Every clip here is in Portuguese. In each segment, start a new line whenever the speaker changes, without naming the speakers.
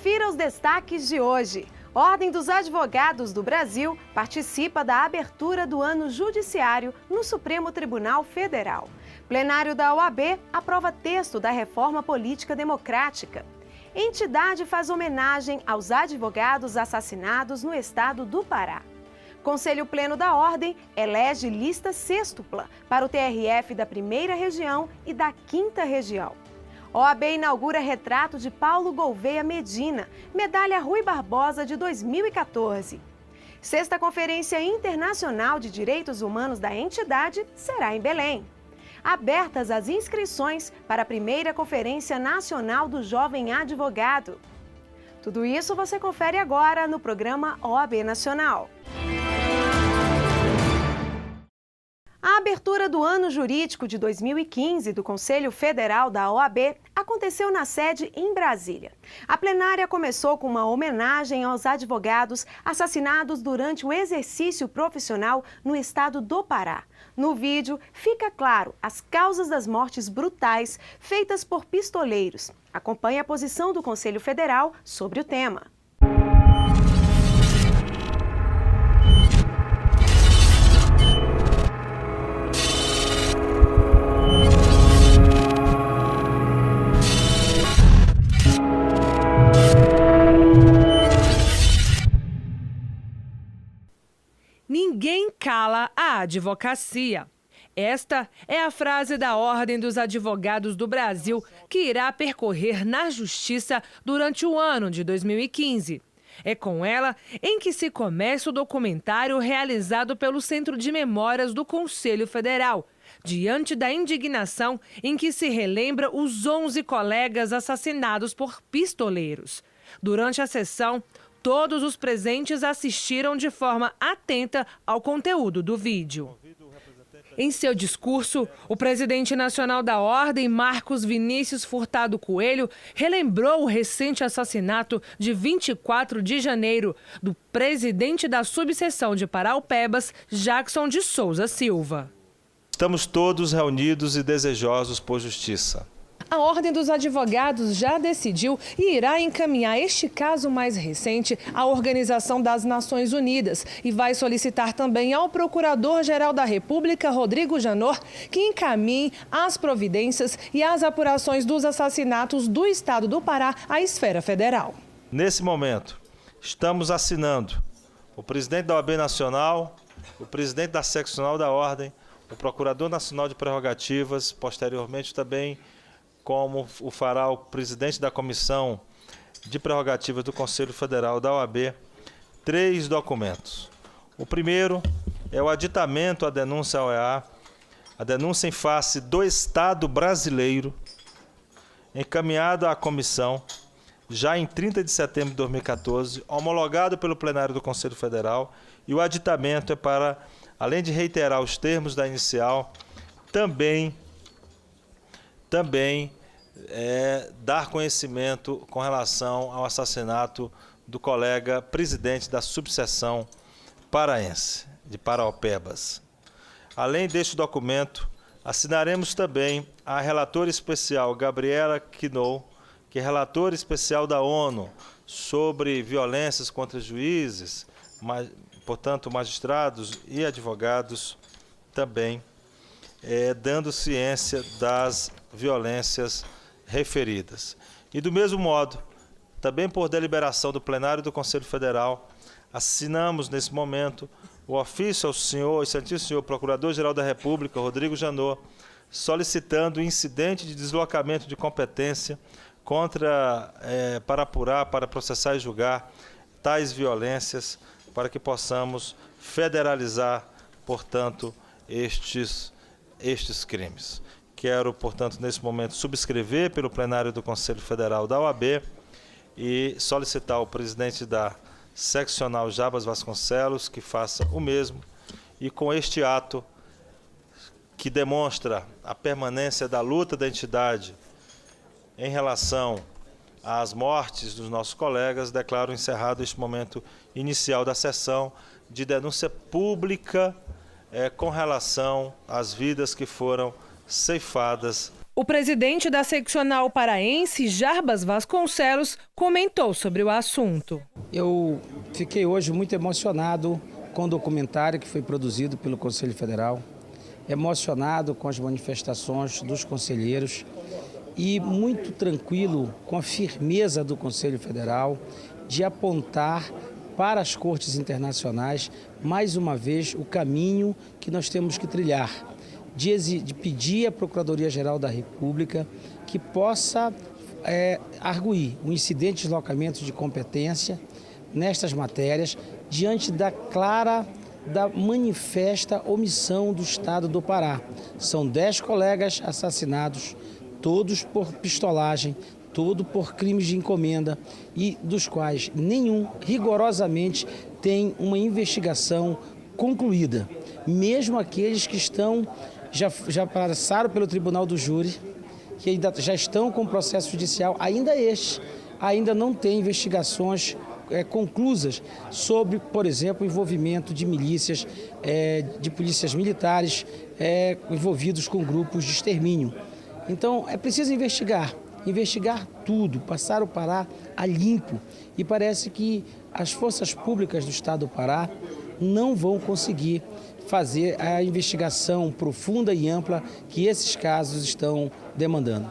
Confira os destaques de hoje. Ordem dos Advogados do Brasil participa da abertura do ano judiciário no Supremo Tribunal Federal. Plenário da OAB aprova texto da reforma política democrática. Entidade faz homenagem aos advogados assassinados no estado do Pará. Conselho Pleno da Ordem elege lista sêxtupla para o TRF da 1ª Região e da 5ª Região. OAB inaugura retrato de Paulo Gouveia Medina, medalha Rui Barbosa de 2014. Sexta Conferência Internacional de Direitos Humanos da entidade será em Belém. Abertas as inscrições para a 1ª Conferência Nacional do Jovem Advogado. Tudo isso você confere agora no programa OAB Nacional. A abertura do ano jurídico de 2015 do Conselho Federal da OAB aconteceu na sede em Brasília. A plenária começou com uma homenagem aos advogados assassinados durante o exercício profissional no estado do Pará. No vídeo, fica claro as causas das mortes brutais feitas por pistoleiros. Acompanhe a posição do Conselho Federal sobre o tema.
Ninguém cala a advocacia. Esta é a frase da Ordem dos Advogados do Brasil, que irá percorrer na Justiça durante o ano de 2015. É com ela em que se começa o documentário realizado pelo Centro de Memórias do Conselho Federal, diante da indignação em que se relembra os 11 colegas assassinados por pistoleiros. Durante a sessão, todos os presentes assistiram de forma atenta ao conteúdo do vídeo. Em seu discurso, o presidente nacional da Ordem, Marcos Vinícius Furtado Coelho, relembrou o recente assassinato de 24 de janeiro do presidente da subseção de Paraupebas, Jackson de Souza Silva.
Estamos todos reunidos e desejosos por justiça.
A Ordem dos Advogados já decidiu e irá encaminhar este caso mais recente à Organização das Nações Unidas e vai solicitar também ao Procurador-Geral da República, Rodrigo Janot, que encaminhe as providências e as apurações dos assassinatos do estado do Pará à esfera federal.
Nesse momento, estamos assinando o presidente da OAB Nacional, o presidente da Seccional da Ordem, o Procurador Nacional de Prerrogativas, posteriormente também como o fará o presidente da Comissão de Prerrogativas do Conselho Federal da OAB, 3 documentos. O primeiro é o aditamento à denúncia à OEA, a denúncia em face do Estado brasileiro, encaminhado à comissão, já em 30 de setembro de 2014, homologado pelo plenário do Conselho Federal, e o aditamento é para, além de reiterar os termos da inicial, também dar conhecimento com relação ao assassinato do colega presidente da subseção paraense, de Paraupebas. Além deste documento, assinaremos também a relatora especial Gabriela Quinot, que é relatora especial da ONU sobre violências contra juízes, portanto magistrados e advogados, também dando ciência das violências referidas. E do mesmo modo, também por deliberação do plenário do Conselho Federal, assinamos nesse momento o ofício ao senhor, excelentíssimo senhor Procurador-Geral da República, Rodrigo Janot, solicitando o incidente de deslocamento de competência para apurar, para processar e julgar tais violências, para que possamos federalizar, portanto, estes crimes. Quero, portanto, nesse momento, subscrever pelo plenário do Conselho Federal da OAB e solicitar ao presidente da seccional Jabas Vasconcelos que faça o mesmo. E com este ato, que demonstra a permanência da luta da entidade em relação às mortes dos nossos colegas, declaro encerrado este momento inicial da sessão de denúncia pública com relação às vidas que foram ceifadas
O presidente da seccional paraense, Jarbas Vasconcelos, comentou sobre o assunto.
Eu fiquei hoje muito emocionado com o documentário que foi produzido pelo Conselho Federal, emocionado com as manifestações dos conselheiros e muito tranquilo com a firmeza do Conselho Federal de apontar para as cortes internacionais, mais uma vez, o caminho que nós temos que trilhar, de pedir à Procuradoria-Geral da República que possa arguir o incidente de deslocamento de competência nestas matérias, diante da manifesta omissão do Estado do Pará. São 10 colegas assassinados, todos por pistolagem, todos por crimes de encomenda e dos quais nenhum rigorosamente tem uma investigação concluída. Mesmo aqueles que já passaram pelo Tribunal do Júri, que ainda já estão com processo judicial, ainda não têm investigações conclusas sobre, por exemplo, o envolvimento de milícias, de polícias militares envolvidos com grupos de extermínio. Então, é preciso investigar tudo, passar o Pará a limpo. E parece que as forças públicas do Estado do Pará não vão conseguir fazer a investigação profunda e ampla que esses casos estão demandando.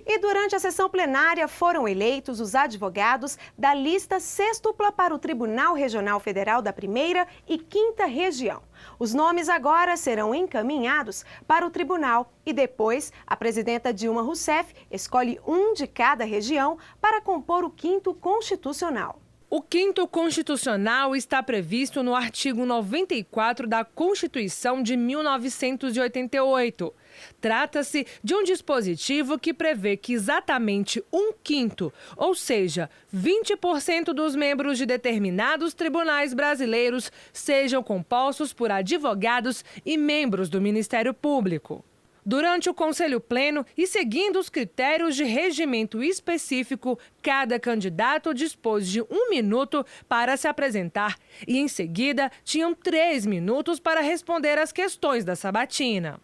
E durante a sessão plenária foram eleitos os advogados da lista sextupla para o Tribunal Regional Federal da 1ª e 5ª Região. Os nomes agora serão encaminhados para o tribunal e depois a presidenta Dilma Rousseff escolhe um de cada região para compor o 5º Constitucional.
O 5º Constitucional está previsto no artigo 94 da Constituição de 1988. Trata-se de um dispositivo que prevê que exatamente 1/5, ou seja, 20% dos membros de determinados tribunais brasileiros sejam compostos por advogados e membros do Ministério Público. Durante o Conselho Pleno e seguindo os critérios de regimento específico, cada candidato dispôs de 1 minuto para se apresentar e, em seguida, tinham 3 minutos para responder às questões da sabatina.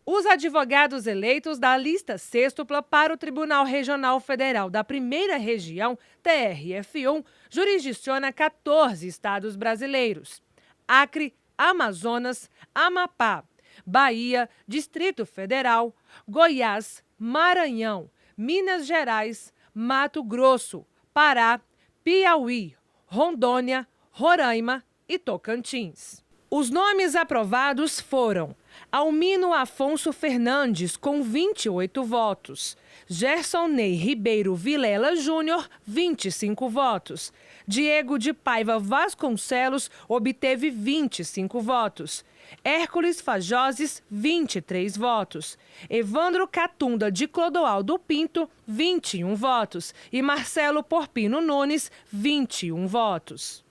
Os advogados eleitos da lista sextupla para o Tribunal Regional Federal da 1ª Região, TRF1, jurisdiciona 14 estados brasileiros: Acre, Amazonas, Amapá, Bahia, Distrito Federal, Goiás, Maranhão, Minas Gerais, Mato Grosso, Pará, Piauí, Rondônia, Roraima e Tocantins. Os nomes aprovados foram Almino Afonso Fernandes, com 28 votos. Gerson Ney Ribeiro Vilela Júnior, 25 votos. Diego de Paiva Vasconcelos obteve 25 votos. Hércules Fajoses, 23 votos. Evandro Catunda de Clodoaldo Pinto, 21 votos. E Marcelo Porpino Nunes, 21 votos.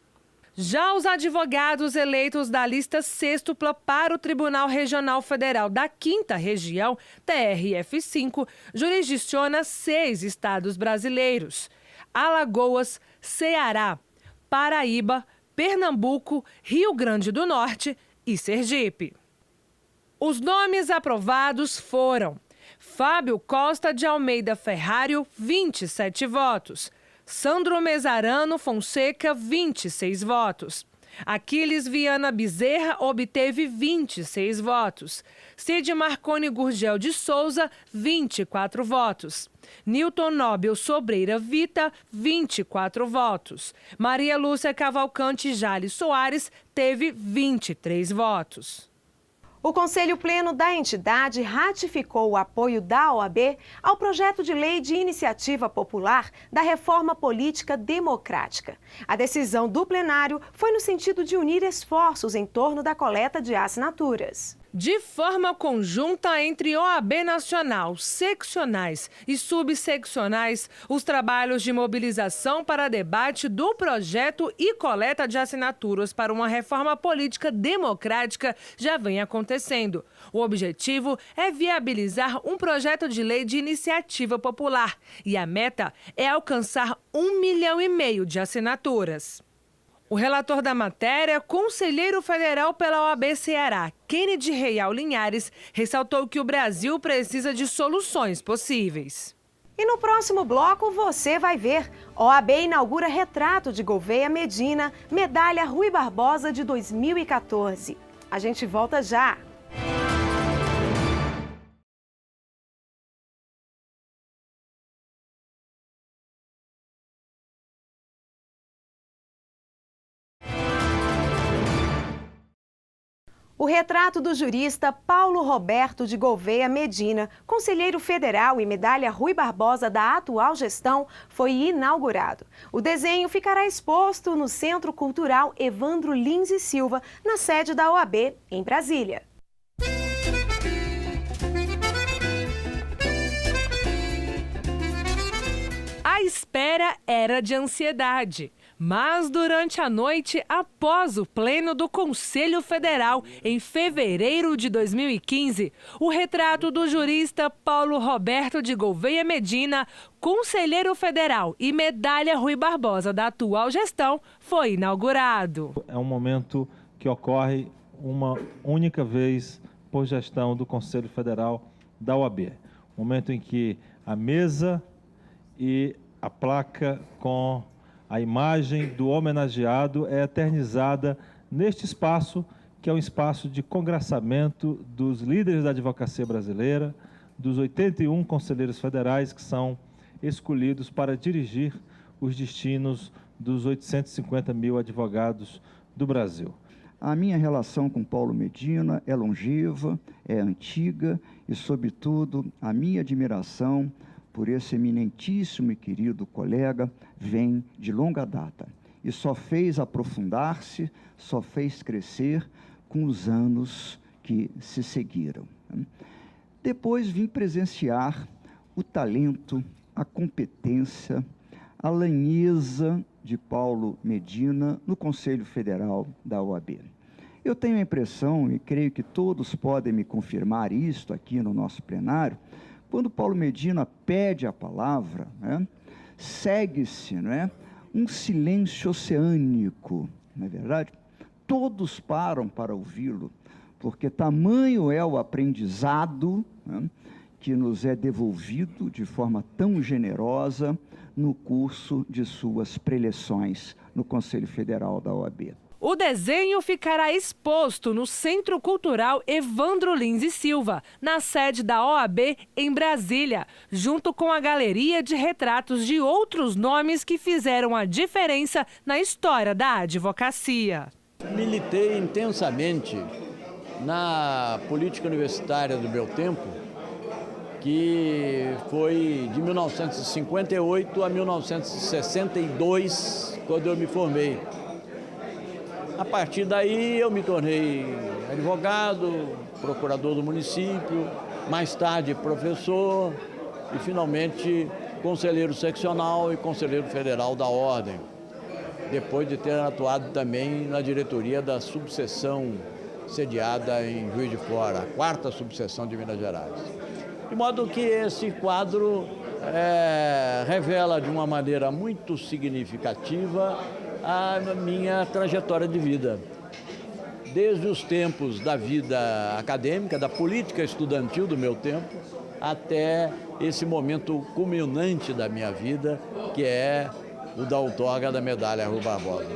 Já os advogados eleitos da lista sextupla para o Tribunal Regional Federal da 5ª Região, TRF5, jurisdiciona 6 estados brasileiros: Alagoas, Ceará, Paraíba, Pernambuco, Rio Grande do Norte e Sergipe. Os nomes aprovados foram Fábio Costa de Almeida Ferrário, 27 votos. Sandro Mesarano Fonseca, 26 votos. Aquiles Viana Bezerra obteve 26 votos. Cid Marconi Gurgel de Souza, 24 votos. Newton Nobel Sobreira Vita, 24 votos. Maria Lúcia Cavalcante Jales Soares teve 23 votos.
O Conselho Pleno da entidade ratificou o apoio da OAB ao projeto de lei de iniciativa popular da reforma política democrática. A decisão do plenário foi no sentido de unir esforços em torno da coleta de assinaturas.
De forma conjunta entre OAB Nacional, seccionais e subseccionais, os trabalhos de mobilização para debate do projeto e coleta de assinaturas para uma reforma política democrática já vem acontecendo. O objetivo é viabilizar um projeto de lei de iniciativa popular e a meta é alcançar 1,5 milhão de assinaturas. O relator da matéria, conselheiro federal pela OAB Ceará, Kennedy Real Linhares, ressaltou que o Brasil precisa de soluções possíveis.
E no próximo bloco você vai ver. OAB inaugura retrato de Gouveia Medina, medalha Rui Barbosa de 2014. A gente volta já. O retrato do jurista Paulo Roberto de Gouveia Medina, conselheiro federal e medalha Rui Barbosa da atual gestão, foi inaugurado. O desenho ficará exposto no Centro Cultural Evandro Lins e Silva, na sede da OAB, em Brasília.
A espera era de ansiedade. Mas durante a noite, após o pleno do Conselho Federal, em fevereiro de 2015, o retrato do jurista Paulo Roberto de Gouveia Medina, conselheiro federal e medalha Rui Barbosa da atual gestão, foi inaugurado.
É um momento que ocorre uma única vez por gestão do Conselho Federal da OAB. Momento em que a mesa e a placa com a imagem do homenageado é eternizada neste espaço, que é um espaço de congraçamento dos líderes da advocacia brasileira, dos 81 conselheiros federais que são escolhidos para dirigir os destinos dos 850 mil advogados do Brasil.
A minha relação com Paulo Medina é longeva, é antiga e, sobretudo, a minha admiração por esse eminentíssimo e querido colega vem de longa data e só fez aprofundar-se, só fez crescer com os anos que se seguiram. Depois vim presenciar o talento, a competência, a lanheza de Paulo Medina no Conselho Federal da OAB. Eu tenho a impressão, e creio que todos podem me confirmar isto aqui no nosso plenário, quando Paulo Medina pede a palavra, segue-se, um silêncio oceânico, não é verdade? Todos param para ouvi-lo, porque tamanho é o aprendizado que nos é devolvido de forma tão generosa no curso de suas preleções no Conselho Federal da OAB.
O desenho ficará exposto no Centro Cultural Evandro Lins e Silva, na sede da OAB em Brasília, junto com a galeria de retratos de outros nomes que fizeram a diferença na história da advocacia.
Militei intensamente na política universitária do meu tempo, que foi de 1958 a 1962, quando eu me formei. A partir daí eu me tornei advogado, procurador do município, mais tarde professor e finalmente conselheiro seccional e conselheiro federal da Ordem, depois de ter atuado também na diretoria da subseção sediada em Juiz de Fora, a 4ª subseção de Minas Gerais. De modo que esse quadro revela de uma maneira muito significativa a minha trajetória de vida. Desde os tempos da vida acadêmica, da política estudantil do meu tempo, até esse momento culminante da minha vida, que é o da outorga da medalha Rui Barbosa.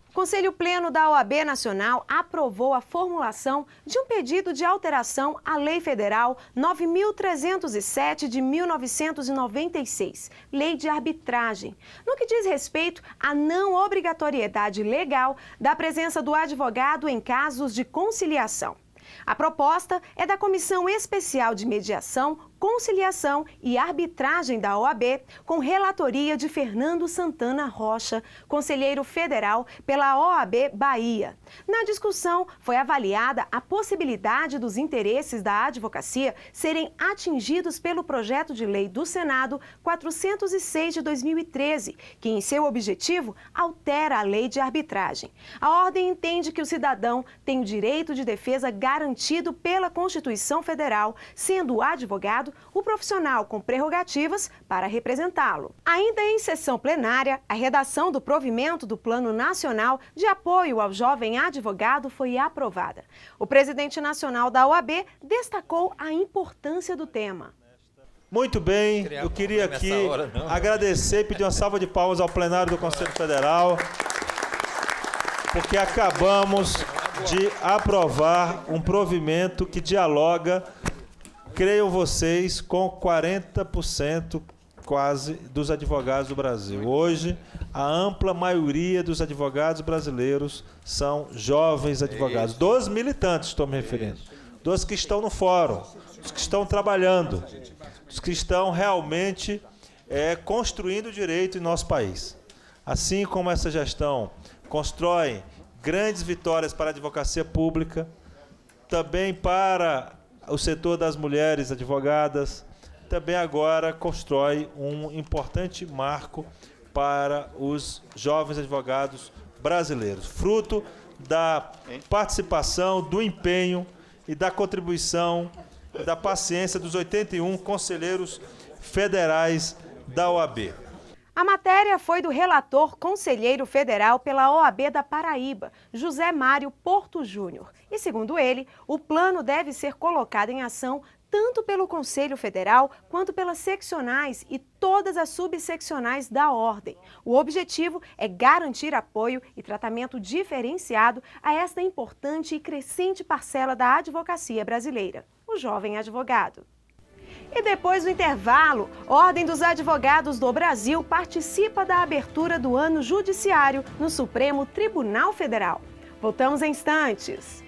O Conselho Pleno da OAB Nacional aprovou a formulação de um pedido de alteração à Lei Federal 9.307 de 1996, Lei de Arbitragem, no que diz respeito à não obrigatoriedade legal da presença do advogado em casos de conciliação. A proposta é da Comissão Especial de Mediação, Conciliação e Arbitragem da OAB, com relatoria de Fernando Santana Rocha, conselheiro federal pela OAB Bahia. Na discussão, foi avaliada a possibilidade dos interesses da advocacia serem atingidos pelo projeto de lei do Senado 406 de 2013, que em seu objetivo altera a lei de arbitragem. A ordem entende que o cidadão tem o direito de defesa garantido pela Constituição Federal, sendo o advogado o profissional com prerrogativas para representá-lo. Ainda em sessão plenária, a redação do provimento do Plano Nacional de Apoio ao Jovem Advogado foi aprovada. O presidente nacional da OAB destacou a importância do tema.
Muito bem, eu queria aqui agradecer e pedir uma salva de palmas ao plenário do Conselho Federal, porque acabamos de aprovar um provimento que dialoga, creiam vocês, com 40% quase dos advogados do Brasil. Hoje, a ampla maioria dos advogados brasileiros são jovens advogados. Dos militantes, estou me referindo. Dos que estão no fórum, dos que estão trabalhando, dos que estão realmente construindo o direito em nosso país. Assim como essa gestão constrói grandes vitórias para a advocacia pública, também para o setor das mulheres advogadas, também agora constrói um importante marco para os jovens advogados brasileiros, fruto da participação, do empenho e da contribuição e da paciência dos 81 conselheiros federais da OAB.
A matéria foi do relator conselheiro federal pela OAB da Paraíba, José Mário Porto Júnior. E, segundo ele, o plano deve ser colocado em ação tanto pelo Conselho Federal quanto pelas seccionais e todas as subseccionais da Ordem. O objetivo é garantir apoio e tratamento diferenciado a esta importante e crescente parcela da advocacia brasileira, o jovem advogado. E depois do intervalo, Ordem dos Advogados do Brasil participa da abertura do ano judiciário no Supremo Tribunal Federal. Voltamos em instantes.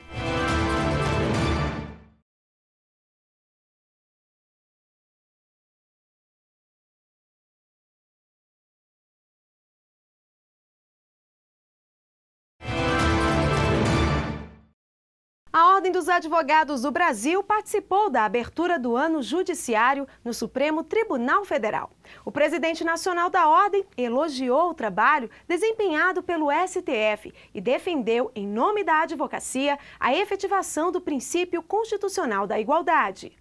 A Ordem dos Advogados do Brasil participou da abertura do ano judiciário no Supremo Tribunal Federal. O presidente nacional da Ordem elogiou o trabalho desempenhado pelo STF e defendeu, em nome da advocacia, a efetivação do princípio constitucional da igualdade.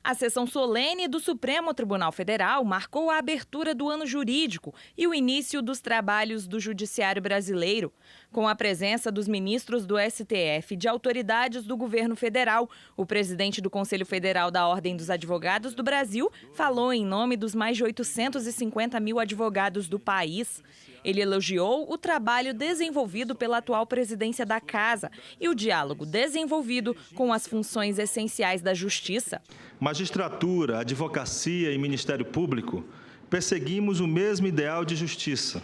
A sessão solene do Supremo Tribunal Federal marcou a abertura do ano jurídico e o início dos trabalhos do Judiciário brasileiro. Com a presença dos ministros do STF e de autoridades do governo federal, o presidente do Conselho Federal da Ordem dos Advogados do Brasil falou em nome dos mais de 850 mil advogados do país. Ele elogiou o trabalho desenvolvido pela atual presidência da Casa e o diálogo desenvolvido com as funções essenciais da Justiça.
Magistratura, advocacia e Ministério Público, perseguimos o mesmo ideal de justiça,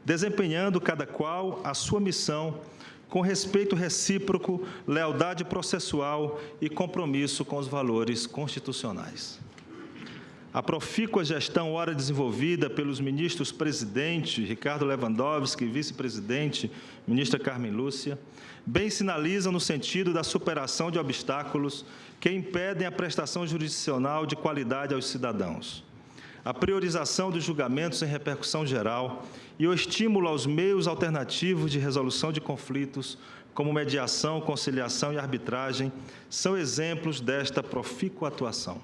desempenhando cada qual a sua missão com respeito recíproco, lealdade processual e compromisso com os valores constitucionais. A profícua gestão ora desenvolvida pelos ministros presidente Ricardo Lewandowski e vice-presidente ministra Carmen Lúcia, bem sinaliza no sentido da superação de obstáculos que impedem a prestação jurisdicional de qualidade aos cidadãos, a priorização dos julgamentos em repercussão geral e o estímulo aos meios alternativos de resolução de conflitos, como mediação, conciliação e arbitragem, são exemplos desta profícua atuação.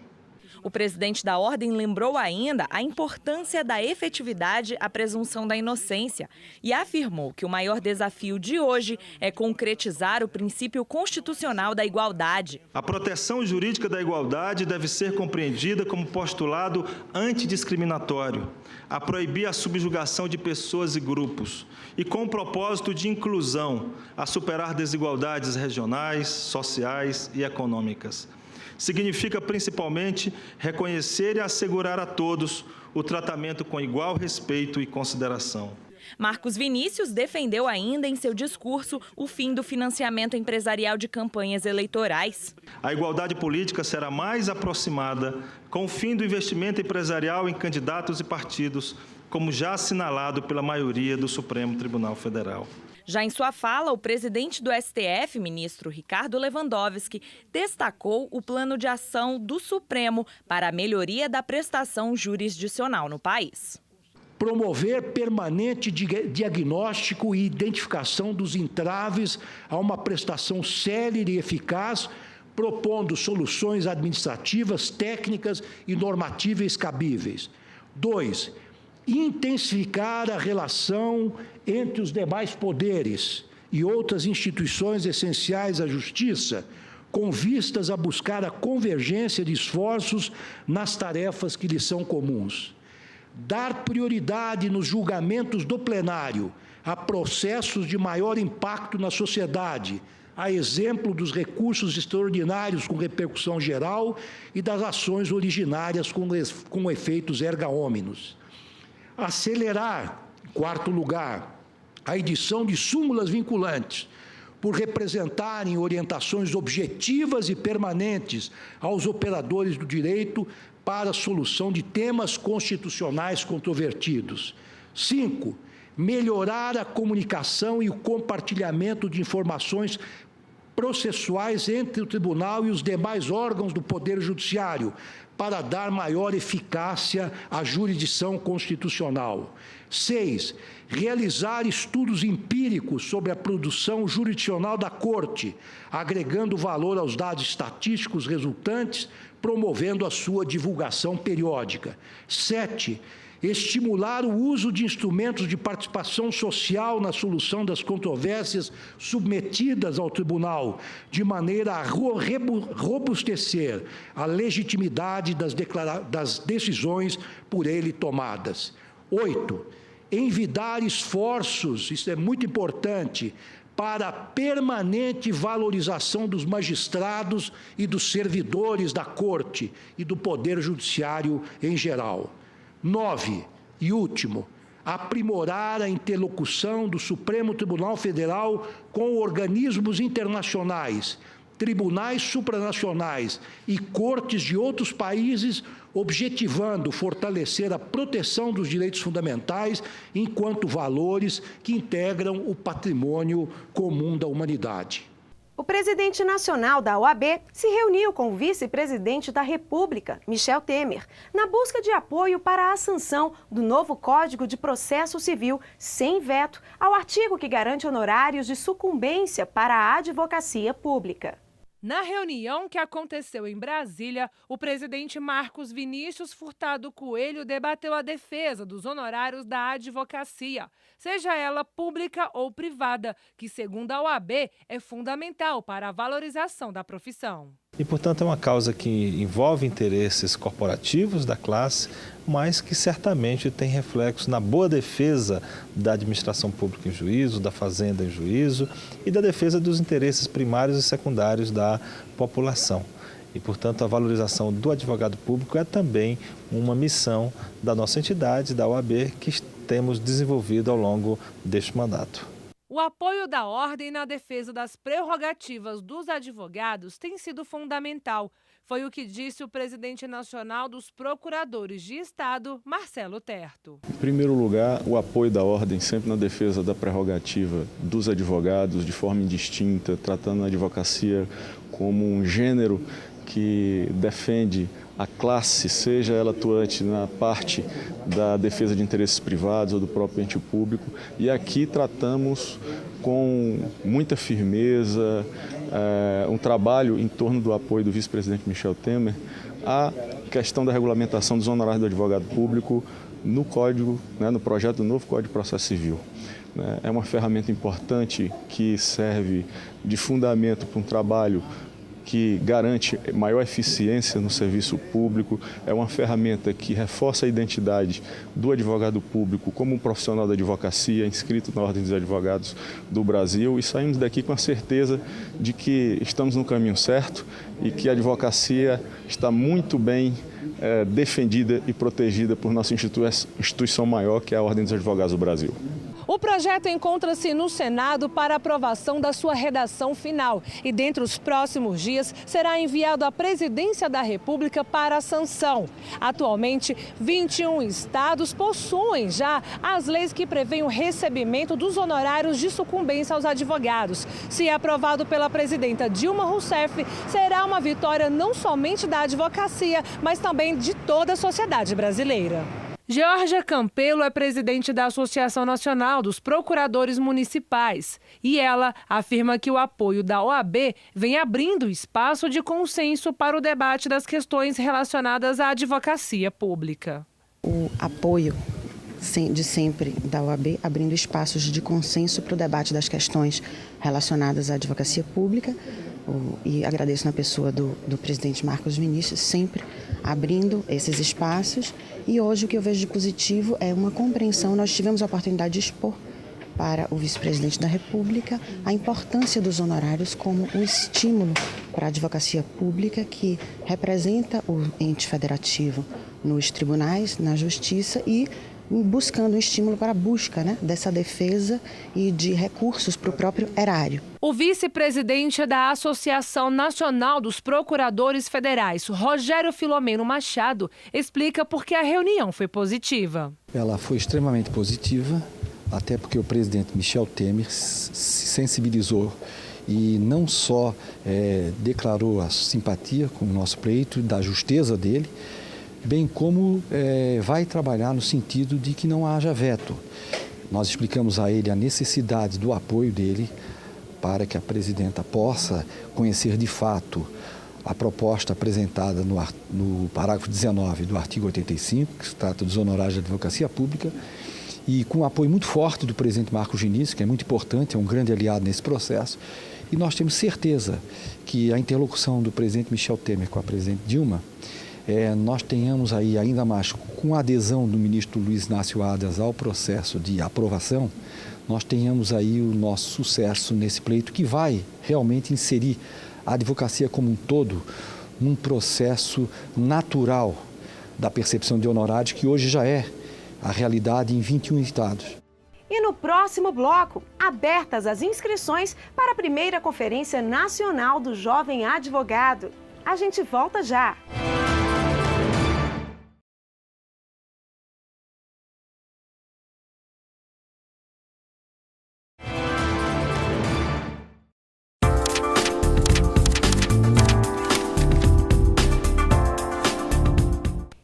O presidente da Ordem lembrou ainda a importância da efetividade à presunção da inocência e afirmou que o maior desafio de hoje é concretizar o princípio constitucional da igualdade.
A proteção jurídica da igualdade deve ser compreendida como postulado antidiscriminatório, a proibir a subjugação de pessoas e grupos e com o propósito de inclusão, a superar desigualdades regionais, sociais e econômicas. Significa principalmente reconhecer e assegurar a todos o tratamento com igual respeito e consideração.
Marcos Vinícius defendeu ainda em seu discurso o fim do financiamento empresarial de campanhas eleitorais.
A igualdade política será mais aproximada com o fim do investimento empresarial em candidatos e partidos, como já assinalado pela maioria do Supremo Tribunal Federal.
Já em sua fala, o presidente do STF, ministro Ricardo Lewandowski, destacou o plano de ação do Supremo para a melhoria da prestação jurisdicional no país.
Promover permanente diagnóstico e identificação dos entraves a uma prestação célere e eficaz, propondo soluções administrativas, técnicas e normativas cabíveis. 2. Intensificar a relação entre os demais poderes e outras instituições essenciais à justiça, com vistas a buscar a convergência de esforços nas tarefas que lhes são comuns. Dar prioridade nos julgamentos do plenário a processos de maior impacto na sociedade, a exemplo dos recursos extraordinários com repercussão geral e das ações originárias com efeitos erga omnes. Acelerar, em quarto lugar, a edição de súmulas vinculantes, por representarem orientações objetivas e permanentes aos operadores do direito para a solução de temas constitucionais controvertidos. 5. Melhorar a comunicação e o compartilhamento de informações processuais entre o Tribunal e os demais órgãos do Poder Judiciário, para dar maior eficácia à jurisdição constitucional. 6. Realizar estudos empíricos sobre a produção jurisdicional da Corte, agregando valor aos dados estatísticos resultantes, promovendo a sua divulgação periódica. 7. Estimular o uso de instrumentos de participação social na solução das controvérsias submetidas ao tribunal, de maneira a robustecer a legitimidade das decisões por ele tomadas. 8. Envidar esforços, isso é muito importante, para a permanente valorização dos magistrados e dos servidores da Corte e do Poder Judiciário em geral. 9. E último, aprimorar a interlocução do Supremo Tribunal Federal com organismos internacionais, tribunais supranacionais e cortes de outros países, objetivando fortalecer a proteção dos direitos fundamentais enquanto valores que integram o patrimônio comum da humanidade.
O presidente nacional da OAB se reuniu com o vice-presidente da República, Michel Temer, na busca de apoio para a sanção do novo Código de Processo Civil sem veto ao artigo que garante honorários de sucumbência para a advocacia pública.
Na reunião que aconteceu em Brasília, o presidente Marcos Vinícius Furtado Coelho debateu a defesa dos honorários da advocacia, seja ela pública ou privada, que, segundo a OAB, é fundamental para a valorização da profissão.
E, portanto, é uma causa que envolve interesses corporativos da classe, mas que certamente tem reflexo na boa defesa da administração pública em juízo, da fazenda em juízo e da defesa dos interesses primários e secundários da população. E, portanto, a valorização do advogado público é também uma missão da nossa entidade, da OAB, que temos desenvolvido ao longo deste mandato.
O apoio da Ordem na defesa das prerrogativas dos advogados tem sido fundamental. Foi o que disse o presidente nacional dos procuradores de Estado, Marcelo Terto.
Em primeiro lugar, o apoio da Ordem sempre na defesa da prerrogativa dos advogados de forma indistinta, tratando a advocacia como um gênero que defende a classe, seja ela atuante na parte da defesa de interesses privados ou do próprio ente público. E aqui tratamos com muita firmeza, um trabalho em torno do apoio do vice-presidente Michel Temer à questão da regulamentação dos honorários do advogado público no Código, no projeto do novo Código de Processo Civil. É uma ferramenta importante que serve de fundamento para um trabalho que garante maior eficiência no serviço público, é uma ferramenta que reforça a identidade do advogado público como um profissional da advocacia inscrito na Ordem dos Advogados do Brasil, e saímos daqui com a certeza de que estamos no caminho certo e que a advocacia está muito bem defendida e protegida por nossa instituição maior, que é a Ordem dos Advogados do Brasil.
O projeto encontra-se no Senado para aprovação da sua redação final e, dentre os próximos dias, será enviado à Presidência da República para a sanção. Atualmente, 21 estados possuem já as leis que prevêem o recebimento dos honorários de sucumbência aos advogados. Se aprovado pela presidenta Dilma Rousseff, será uma vitória não somente da advocacia, mas também de toda a sociedade brasileira. Georgia Campelo é presidente da Associação Nacional dos Procuradores Municipais e ela afirma que o apoio da OAB vem abrindo espaço de consenso para o debate das questões relacionadas à advocacia pública.
O apoio de sempre da OAB abrindo espaços de consenso para o debate das questões relacionadas à advocacia pública, e agradeço na pessoa do presidente Marcos Vinícius, sempre abrindo esses espaços. E hoje o que eu vejo de positivo é uma compreensão. Nós tivemos a oportunidade de expor para o vice-presidente da República a importância dos honorários como um estímulo para a advocacia pública, que representa o ente federativo nos tribunais, na justiça, e buscando um estímulo para a busca dessa defesa e de recursos para o próprio erário.
O vice-presidente da Associação Nacional dos Procuradores Federais, Rogério Filomeno Machado, explica por que a reunião foi positiva.
Ela foi extremamente positiva, até porque o presidente Michel Temer se sensibilizou e não só declarou a simpatia com o nosso pleito, da justeza dele, bem como vai trabalhar no sentido de que não haja veto. Nós explicamos a ele a necessidade do apoio dele para que a presidenta possa conhecer de fato a proposta apresentada no parágrafo 19 do artigo 85, que se trata dos honorários de advocacia pública, e com o apoio muito forte do presidente Marcos Vinícius, que é muito importante, é um grande aliado nesse processo, e nós temos certeza que a interlocução do presidente Michel Temer com a presidente Dilma, nós tenhamos aí ainda mais, com a adesão do ministro Luiz Inácio Adas ao processo de aprovação, nós tenhamos aí o nosso sucesso nesse pleito, que vai realmente inserir a advocacia como um todo num processo natural da percepção de honorários, que hoje já é a realidade em 21 estados.
E no próximo bloco, abertas as inscrições para a primeira Conferência Nacional do Jovem Advogado. A gente volta já!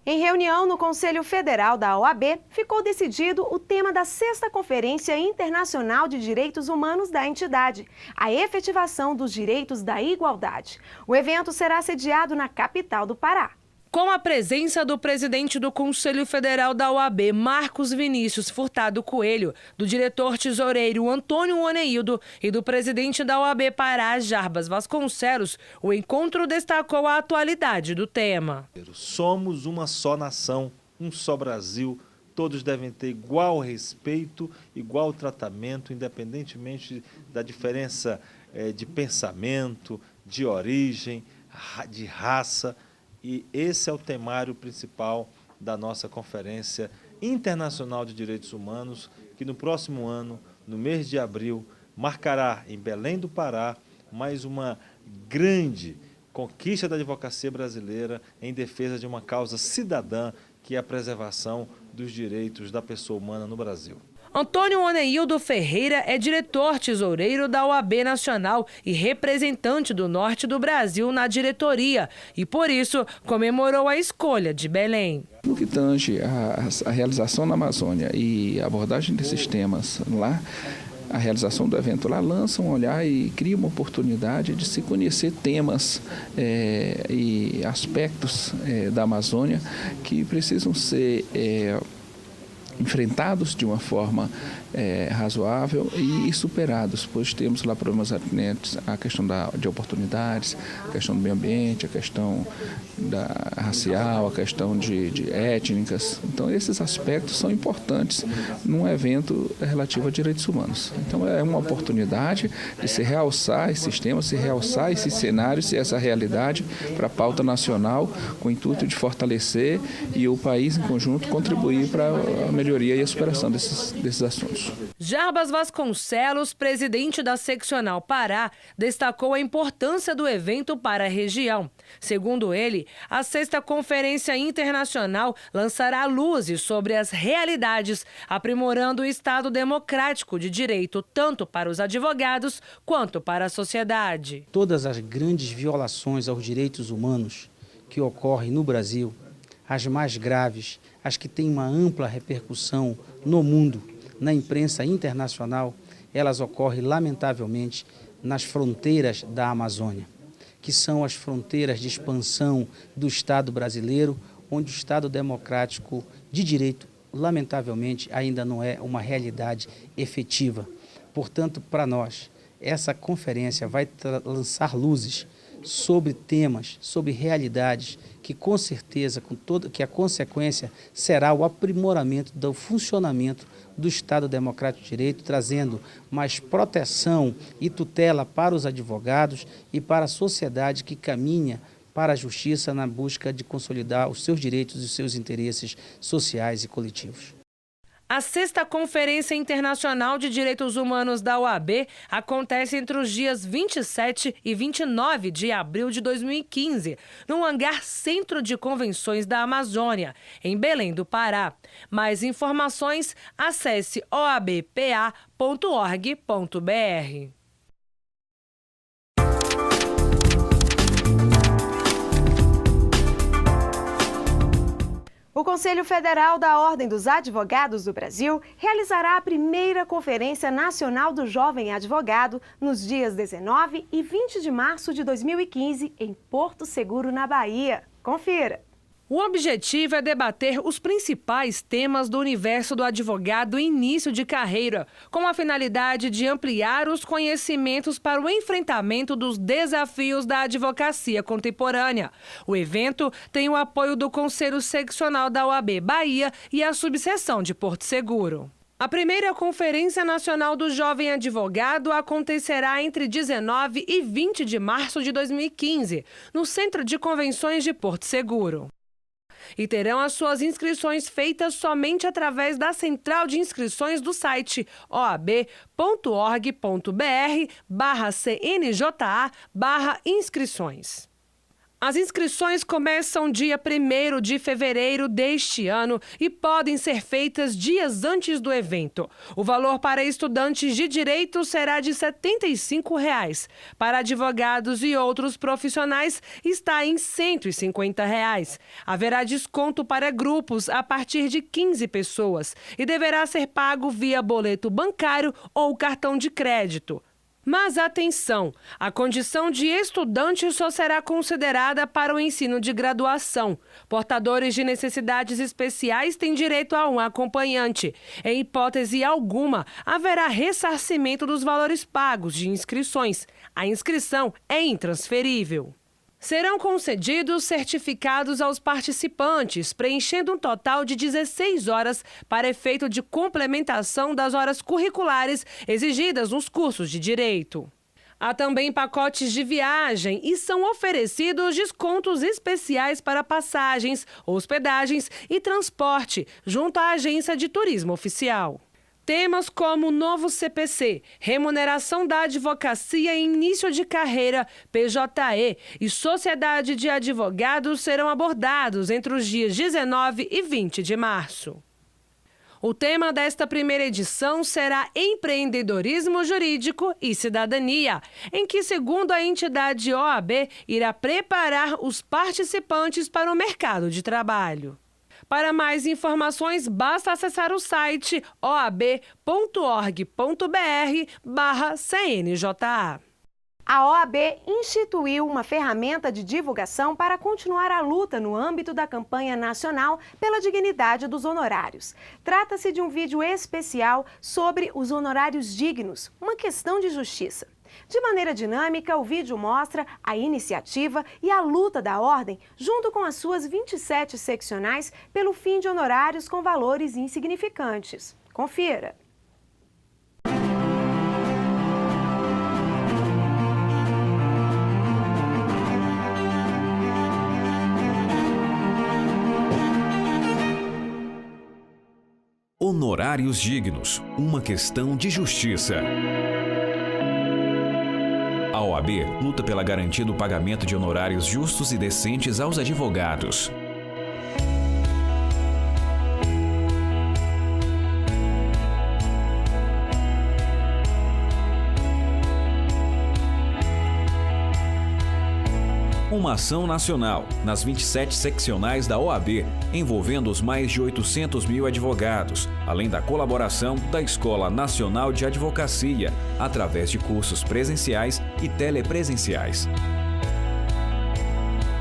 Em reunião no Conselho Federal da OAB, ficou decidido o tema da 6ª Conferência Internacional de Direitos Humanos da entidade, a efetivação dos direitos da igualdade. O evento será sediado na capital do Pará.
Com a presença do presidente do Conselho Federal da OAB, Marcos Vinícius Furtado Coelho, do diretor-tesoureiro Antônio Oneildo e do presidente da OAB Pará, Jarbas Vasconcelos, o encontro destacou a atualidade do tema.
Somos uma só nação, um só Brasil. Todos devem ter igual respeito, igual tratamento, independentemente da diferença de pensamento, de origem, de raça. E esse é o temário principal da nossa Conferência Internacional de Direitos Humanos, que no próximo ano, no mês de abril, marcará em Belém do Pará mais uma grande conquista da advocacia brasileira em defesa de uma causa cidadã, que é a preservação dos direitos da pessoa humana no Brasil.
Antônio Oneildo Ferreira é diretor-tesoureiro da OAB Nacional e representante do norte do Brasil na diretoria e, por isso, comemorou a escolha de Belém.
No que tange a realização na Amazônia e a abordagem desses temas lá, a realização do evento lá lança um olhar e cria uma oportunidade de se conhecer temas e aspectos da Amazônia que precisam ser enfrentados de uma forma razoável e superados, pois temos lá problemas atinentes à questão de oportunidades, a questão do meio ambiente, a questão racial, a questão de étnicas. Então, esses aspectos são importantes num evento relativo a direitos humanos. Então, é uma oportunidade de se realçar esses temas, se realçar esses cenários e essa realidade para a pauta nacional, com o intuito de fortalecer e o país em conjunto contribuir para a melhoria e a superação desses assuntos.
Jarbas Vasconcelos, presidente da Seccional Pará, destacou a importância do evento para a região. Segundo ele, a 6ª Conferência Internacional lançará luzes sobre as realidades, aprimorando o Estado democrático de direito tanto para os advogados quanto para a sociedade.
Todas as grandes violações aos direitos humanos que ocorrem no Brasil, as mais graves, as que têm uma ampla repercussão no mundo, na imprensa internacional, elas ocorrem, lamentavelmente, nas fronteiras da Amazônia, que são as fronteiras de expansão do Estado brasileiro, onde o Estado democrático de direito, lamentavelmente, ainda não é uma realidade efetiva. Portanto, para nós, essa conferência vai lançar luzes sobre temas, sobre realidades que com certeza, que a consequência será o aprimoramento do funcionamento do Estado Democrático de Direito, trazendo mais proteção e tutela para os advogados e para a sociedade que caminha para a justiça na busca de consolidar os seus direitos e os seus interesses sociais e coletivos.
A 6ª Conferência Internacional de Direitos Humanos da OAB acontece entre os dias 27 e 29 de abril de 2015, no hangar Centro de Convenções da Amazônia, em Belém do Pará. Mais informações, acesse oabpa.org.br.
O Conselho Federal da Ordem dos Advogados do Brasil realizará a primeira Conferência Nacional do Jovem Advogado nos dias 19 e 20 de março de 2015, em Porto Seguro, na Bahia. Confira!
O objetivo é debater os principais temas do universo do advogado em início de carreira, com a finalidade de ampliar os conhecimentos para o enfrentamento dos desafios da advocacia contemporânea. O evento tem o apoio do Conselho Seccional da OAB Bahia e a subseção de Porto Seguro. A primeira Conferência Nacional do Jovem Advogado acontecerá entre 19 e 20 de março de 2015, no Centro de Convenções de Porto Seguro. E terão as suas inscrições feitas somente através da central de inscrições do site oab.org.br/cnja/inscrições. As inscrições começam dia 1º de fevereiro deste ano e podem ser feitas dias antes do evento. O valor para estudantes de direito será de R$ 75. Para advogados e outros profissionais está em R$ 150. Haverá desconto para grupos a partir de 15 pessoas e deverá ser pago via boleto bancário ou cartão de crédito. Mas atenção, a condição de estudante só será considerada para o ensino de graduação. Portadores de necessidades especiais têm direito a um acompanhante. Em hipótese alguma, haverá ressarcimento dos valores pagos de inscrições. A inscrição é intransferível. Serão concedidos certificados aos participantes, preenchendo um total de 16 horas para efeito de complementação das horas curriculares exigidas nos cursos de direito. Há também pacotes de viagem e são oferecidos descontos especiais para passagens, hospedagens e transporte junto à agência de turismo oficial. Temas como novo CPC, remuneração da advocacia em início de carreira, PJE e sociedade de advogados serão abordados entre os dias 19 e 20 de março. O tema desta primeira edição será empreendedorismo jurídico e cidadania, em que, segundo a entidade OAB, irá preparar os participantes para o mercado de trabalho. Para mais informações, basta acessar o site oab.org.br/CNJA.
A OAB instituiu uma ferramenta de divulgação para continuar a luta no âmbito da campanha nacional pela dignidade dos honorários. Trata-se de um vídeo especial sobre os honorários dignos, uma questão de justiça. De maneira dinâmica, o vídeo mostra a iniciativa e a luta da Ordem, junto com as suas 27 seccionais, pelo fim de honorários com valores insignificantes. Confira!
Honorários dignos, uma questão de justiça. A OAB luta pela garantia do pagamento de honorários justos e decentes aos advogados. Uma ação nacional nas 27 seccionais da OAB, envolvendo os mais de 800 mil advogados, além da colaboração da Escola Nacional de Advocacia, através de cursos presenciais e telepresenciais.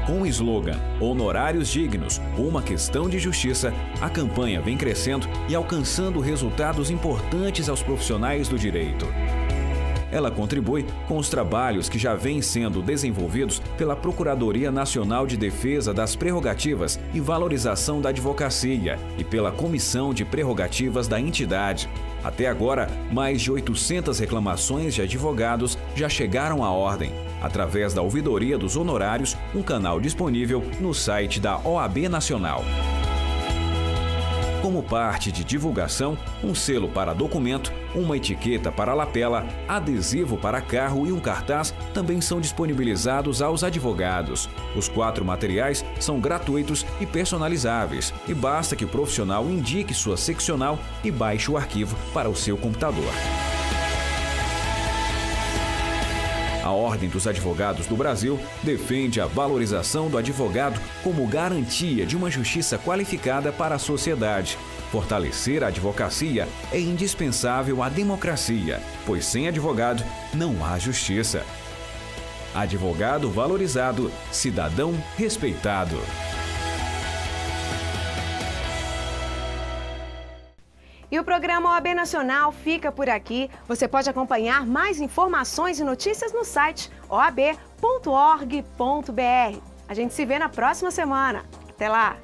Com o slogan Honorários Dignos, uma questão de justiça, a campanha vem crescendo e alcançando resultados importantes aos profissionais do direito. Ela contribui com os trabalhos que já vêm sendo desenvolvidos pela Procuradoria Nacional de Defesa das Prerrogativas e Valorização da Advocacia e pela Comissão de Prerrogativas da entidade. Até agora, mais de 800 reclamações de advogados já chegaram à Ordem, através da ouvidoria dos honorários, um canal disponível no site da OAB Nacional. Como parte de divulgação, um selo para documento, uma etiqueta para lapela, adesivo para carro e um cartaz também são disponibilizados aos advogados. Os 4 materiais são gratuitos e personalizáveis e basta que o profissional indique sua seccional e baixe o arquivo para o seu computador. A Ordem dos Advogados do Brasil defende a valorização do advogado como garantia de uma justiça qualificada para a sociedade. Fortalecer a advocacia é indispensável à democracia, pois sem advogado não há justiça. Advogado valorizado, cidadão respeitado.
E o programa OAB Nacional fica por aqui. Você pode acompanhar mais informações e notícias no site oab.org.br. A gente se vê na próxima semana. Até lá!